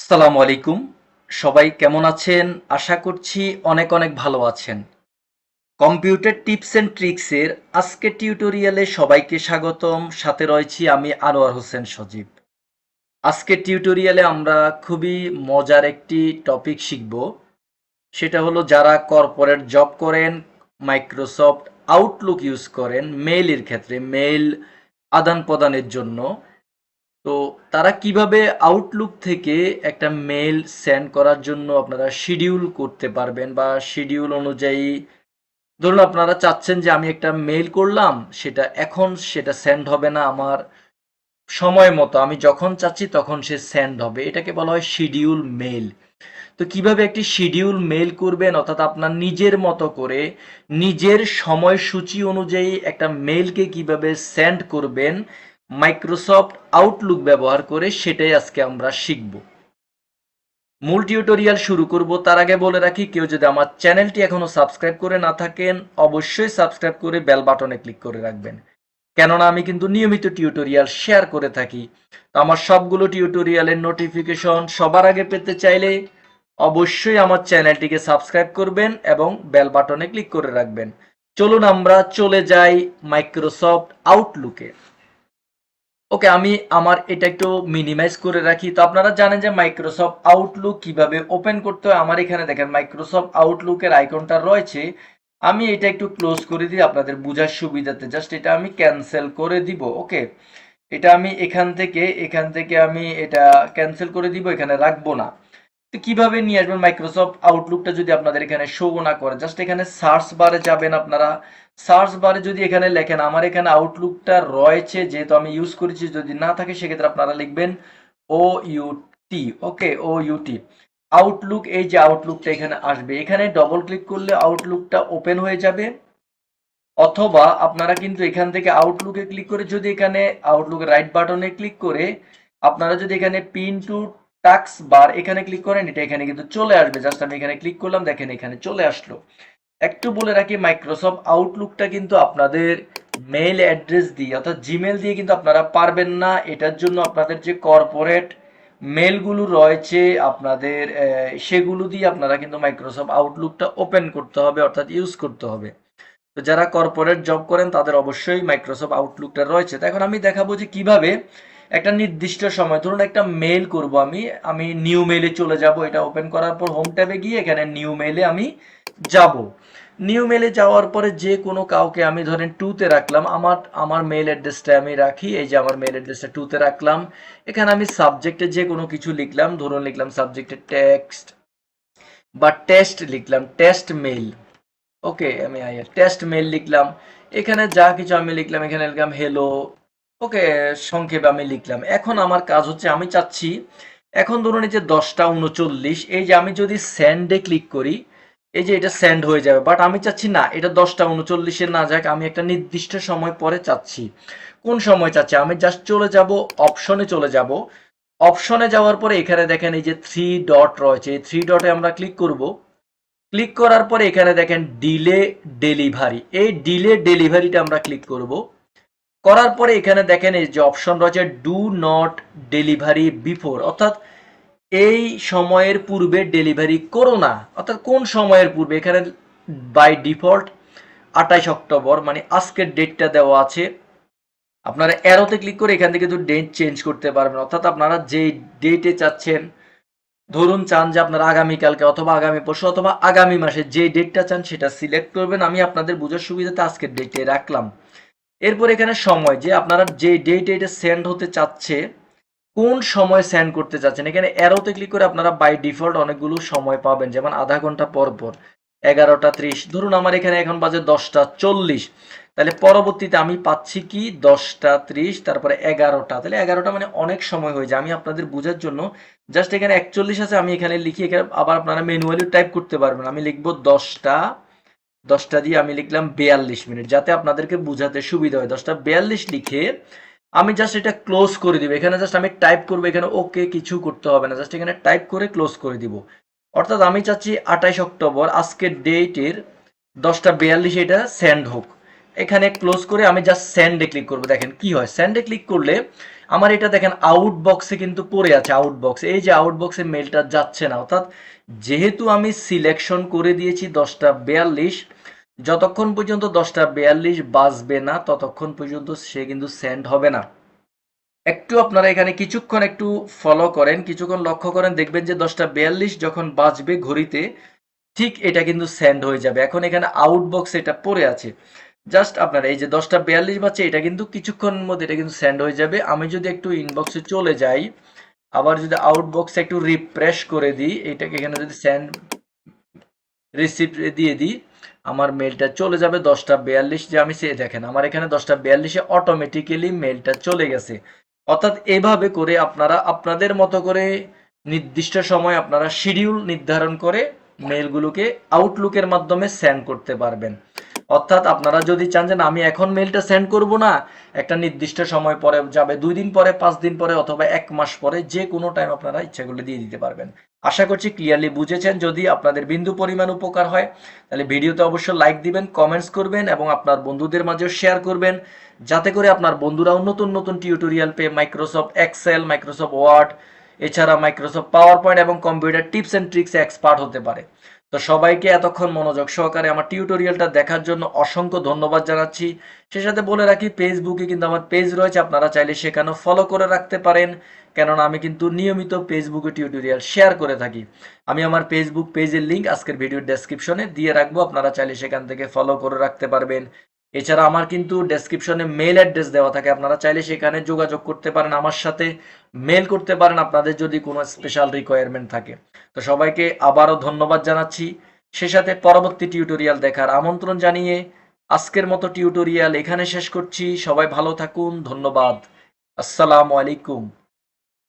আসসালামু আলাইকুম। সবাই কেমন আছেন? আশা করছি অনেক অনেক ভালো আছেন। কম্পিউটার টিপস এন্ড ট্রিক্সের আজকের টিউটোরিয়ালে সবাইকে স্বাগতম। সাথে রয়েছি আমি আনোয়ার হোসেন সজীব। আজকের টিউটোরিয়ালে আমরা খুবই মজার একটি টপিক শিখব। সেটা হলো যারা কর্পোরেট জব করেন, মাইক্রোসফট আউটলুক ইউজ করেন মেইলের ক্ষেত্রে, মেইল আদান-প্রদানের জন্য। তো তারা কিভাবে আউটলুক থেকে একটা মেল সেন্ড করার জন্য আপনারা শিডিউল করতে পারবেন, বা শিডিউল অনুযায়ী ধরুন আপনারা চাচ্ছেন যে আমি একটা মেল করলাম, সেটা এখন সেটা সেন্ড হবে না, আমার সময় মতো আমি যখন চাচ্ছি তখন সে সেন্ড হবে, এটাকে বলা হয় শিডিউল মেল। তো কিভাবে একটি শিডিউল মেল করবেন, অর্থাৎ আপনার নিজের মতো করে নিজের সময়সূচি অনুযায়ী একটা মেলকে কিভাবে সেন্ড করবেন মাইক্রোসফট আউটলুক ব্যবহার করে, সেটাই আজকে আমরা শিখব। মূল টিউটোরিয়াল শুরু করব তার আগে বলে রাখি, কেউ যদি আমার চ্যানেলটি এখনো সাবস্ক্রাইব করে না থাকেন অবশ্যই সাবস্ক্রাইব করে বেল বাটনে ক্লিক করে রাখবেন, কেননা আমি কিন্তু নিয়মিত টিউটোরিয়াল শেয়ার করে থাকি। তো আমার সবগুলো টিউটোরিয়ালের নোটিফিকেশন সবার আগে পেতে চাইলে অবশ্যই আমার চ্যানেলটিকে সাবস্ক্রাইব করবেন এবং বেল বাটনে ক্লিক করে রাখবেন। চলুন আমরা চলে যাই মাইক্রোসফট আউটলুকে। ওকে, আমি আমার এটা একটু মিনিমাইজ করে রাখি। তো আপনারা জানেন যে মাইক্রোসফট আউটলুক কিভাবে ওপেন করতে হয়। আমার এখানে দেখেন মাইক্রোসফট আউটলুকের আইকনটা রয়েছে। আমি এটা একটু ক্লোজ করে দিই আপনাদের বোঝার সুবিধাতে, জাস্ট এটা আমি ক্যান্সেল করে দিব। ওকে, এটা আমি এখান থেকে আমি এটা ক্যান্সেল করে দিব, এখানে রাখবো না। তো কিভাবে নিয়ে আসবেন মাইক্রোসফট আউটলুকটা যদি আপনাদের এখানে শো না করে, জাস্ট এখানে সার্চ বারে যাবেন আপনারা। সার্চ বারে যদি এখানে লেখেন আমার এখানে আউটলুকটা রয়েছে, যেহেতু আমি ইউজ করেছি, যদি না থাকে সেক্ষেত্রে আপনারা লিখবেন ও ইউটি। ওকে, ও ইউটি আউটলুক। এই যে আউটলুকটা এখানে আসবে, এখানে ডবল ক্লিক করলে আউটলুকটা ওপেন হয়ে যাবে। অথবা আপনারা কিন্তু এখান থেকে আউটলুকে ক্লিক করে, যদি এখানে আউটলুকের রাইট বাটনে ক্লিক করে আপনারা যদি এখানে পিন টু টাস্ক বার এখানে ক্লিক করেন, এটা এখানে কিন্তু চলে আসবে। জাস্ট আমি এখানে ক্লিক করলাম, দেখেন এখানে চলে আসলো। একটু বলে রাখি, মাইক্রোসফট আউটলুকটা কিন্তু আপনাদের মেইল অ্যাড্রেস দিয়ে অর্থাৎ জিমেল দিয়ে কিন্তু আপনারা পারবেন না। এটার জন্য আপনাদের যে কর্পোরেট মেলগুলো রয়েছে আপনাদের, সেগুলো দিয়ে আপনারা কিন্তু মাইক্রোসফট আউটলুকটা ওপেন করতে হবে, অর্থাৎ ইউজ করতে হবে। তো যারা কর্পোরেট জব করেন তাদের অবশ্যই মাইক্রোসফট আউটলুকটা রয়েছে। তো এখন আমি দেখাবো যে কিভাবে একটা নির্দিষ্ট সময়, ধরুন একটা মেল করব, আমি নিউ মেইলে চলে যাব। এটা ওপেন করার পর হোম ট্যাবে গিয়ে এখানে নিউ মেইলে আমি যাব। নিউ মেইলে যাওয়ার পরে যে কোনো কাউকে আমি ধরেন টুতে রাখলাম, আমার আমার মেইল অ্যাড্রেসটা আমি রাখি। এই যে আমার মেইল অ্যাড্রেসটা টুতে রাখলাম। এখানে আমি সাবজেক্টে যে কোনো কিছু লিখলাম, ধরুন লিখলাম সাবজেক্টে টেক্সট বা টেস্ট, লিখলাম টেস্ট মেইল। ওকে, আমি টেস্ট মেল লিখলাম। এখানে যা কিছু আমি লিখলাম, এখানে লিখলাম হ্যালো। ওকে, সংক্ষেপে আমি লিখলাম। এখন আমার কাজ হচ্ছে, আমি চাচ্ছি এখন ধরুন এই যে 10টা 39, এই যে আমি যদি সেন্ডে ক্লিক করি, এই যে এটা সেন্ড হয়ে যাবে। বাট আমি চাচ্ছি না এটা 10টা 39-এ না যাক, আমি একটা নির্দিষ্ট সময় পরে চাচ্ছি। কোন সময় চাচ্ছি, আমি জাস্ট চলে যাব, অপশনে চলে যাব। অপশনে যাওয়ার পরে এখানে দেখেন এই যে থ্রি ডট রয়েছে, এই থ্রি ডটে আমরা ক্লিক করব। ক্লিক করার পরে এখানে দেখেন ডিলে ডেলিভারি, এই ডিলে ডেলিভারিটা আমরা ক্লিক করব। করার পরে এখানে দেখেন এই যে অপশন রয়েছে ডু নট ডেলিভারি বিফোর, অর্থাৎ এই সময়ের পূর্বে ডেলিভারি করো না। অর্থাৎ কোন সময়ের পূর্বে, এখানে বাই ডিফল্ট 28 অক্টোবর মানে আজকের ডেটটা দেওয়া আছে। আপনারা অ্যারোতে ক্লিক করে এখান থেকে কিন্তু ডেট চেঞ্জ করতে পারবেন, অর্থাৎ আপনারা যে ডেটে চাচ্ছেন, ধরুন চান যে আপনারা আগামীকালকে অথবা আগামী পরশু অথবা আগামী মাসে যে ডেটটা চান সেটা সিলেক্ট করবেন। আমি আপনাদের বোঝার সুবিধাতে আজকের ডেটে রাখলাম। এরপর এখানে সময়, যে আপনারা যে ডেটে এটা সেন্ড হতে চাচ্ছে, কোন সময় সেন্ড করতে চাচ্ছেন, এখানে অ্যারোতে ক্লিক করে আপনারা বাই ডিফল্ট অনেকগুলো সময় পাবেন, যেমন আধা ঘন্টা পর পর, 11টা 30। ধরুন আমার এখানে এখন বাজে 10টা 40, তাহলে পরবর্তীতে আমি পাচ্ছি কি 10টা 30, তারপরে 11টা, তাহলে 11টা মানে অনেক সময় হয়ে যায়। আমি আপনাদের বোঝার জন্য জাস্ট এখানে 41 আছে, আমি এখানে লিখি, এখানে আবার আপনারা ম্যানুয়ালি টাইপ করতে পারবেন। আমি লিখবো 10টা দিয়ে আমি লিখলাম 42 মিনিট, যাতে আপনাদেরকে বোঝাতে সুবিধা হয়। 10টা 42 লিখে আমি জাস্ট এটা ক্লোজ করে দিব। এখানে জাস্ট আমি টাইপ করবো, এখানে ওকে কিছু করতে হবে না, জাস্ট এখানে টাইপ করে ক্লোজ করে দিব। অর্থাৎ আমি চাচ্ছি 28 অক্টোবর আজকের ডেটের 10টা 42 এটা সেন্ড হোক। এখানে ক্লোজ করে আমি জাস্ট সেন্ডে ক্লিক করব। দেখেন কি হয়, সেন্ডে ক্লিক করলে আমার এটা দেখেন আউট বক্সে কিন্তু পড়ে আছে, আউট বক্স, এই যে আউট বক্সে মেলটা যাচ্ছে না। অর্থাৎ যেহেতু আমি সিলেকশন করে দিয়েছি 10:42, যতক্ষণ পর্যন্ত 10:42 বাজবে না ততক্ষণ পর্যন্ত সে কিন্তু সেন্ড হবে না। একটু আপনারা এখানে কিছুক্ষণ একটু ফলো করেন, কিছুক্ষণ লক্ষ্য করেন, দেখবেন যে 10:42 যখন বাজবে ঘড়িতে ঠিক এটা কিন্তু সেন্ড হয়ে যাবে। এখন এখানে আউটবক্স এটা পড়ে আছে, জাস্ট আপনারা এই যে 10:42 বাজছে, এটা কিন্তু কিছুক্ষণের মধ্যে এটা কিন্তু সেন্ড হয়ে যাবে। আমি যদি একটু ইনবক্সে চলে যাই, আবার যদি আউটবক্সে একটু রিফ্রেশ করে দিই, এটাকে এখানে যদি সেন্ড রিসিপ্ট দিয়ে দিই, আমার মেলটা চলে যাবে 10:42, যে আমি সে দেখেন আমার এখানে 10:42-এ অটোমেটিক্যালি মেলটা চলে গেছে। অর্থাৎ এভাবে করে আপনারা আপনাদের মতো করে নির্দিষ্ট সময় আপনারা শিডিউল নির্ধারণ করে মেলগুলোকে আউটলুকের মাধ্যমে সেন্ড করতে পারবেন। অর্থাৎ আপনারা যদি চান যে না আমি এখন মেলটা সেন্ড করব না, একটা নির্দিষ্ট সময় পরে যাবে, 2 দিন পরে, 5 দিন পরে, অথবা 1 মাস পরে, যে কোনো টাইম আপনারা ইচ্ছাগুলো দিয়ে দিতে পারবেন। আশা করছি ক্লিয়ারলি বুঝেছেন। যদি আপনাদের বিন্দু পরিমাণ উপকার হয় তাহলে ভিডিওতে অবশ্যই লাইক দিবেন, কমেন্টস করবেন এবং আপনার বন্ধুদের মাঝেও শেয়ার করবেন, যাতে করে আপনার বন্ধুরাও নতুন নতুন টিউটোরিয়াল পেয়ে মাইক্রোসফট এক্সেল, মাইক্রোসফট ওয়ার্ড, এছাড়া মাইক্রোসফট পাওয়ার পয়েন্ট এবং কম্পিউটার টিপস অ্যান্ড ট্রিক্সে এক্সপার্ট হতে পারে। তো সবাইকে এতক্ষণ মনোযোগ সহকারে আমার টিউটোরিয়ালটা দেখার জন্য অসংখ্য ধন্যবাদ জানাচ্ছি। সে সাথে বলে রাখি, ফেসবুকে কিন্তু আমার পেজ রয়েছে, আপনারা চাইলে সেখানেও ফলো করে রাখতে পারেন, কেননা আমি কিন্তু নিয়মিত ফেসবুকে টিউটোরিয়াল শেয়ার করে থাকি। আমি আমার ফেসবুক পেজের লিঙ্ক আজকের ভিডিওর ডেসক্রিপশনে দিয়ে রাখবো, আপনারা চাইলে সেখান থেকে ফলো করে রাখতে পারবেন। এছাড়া আমার কিন্তু ডেসক্রিপশনে মেল অ্যাড্রেস দেওয়া থাকে, আপনারা চাইলে সেখানে যোগাযোগ করতে পারেন, আমার সাথে মেল করতে পারেন আপনাদের যদি কোনো স্পেশাল রিকোয়ারমেন্ট থাকে। তো সবাইকে আবারও ধন্যবাদ জানাচ্ছি, সে সাথে পরবর্তী টিউটোরিয়াল দেখার আমন্ত্রণ জানিয়ে আজকের মতো টিউটোরিয়াল এখানে শেষ করছি। সবাই ভালো থাকুন, ধন্যবাদ, আসসালামু আলাইকুম।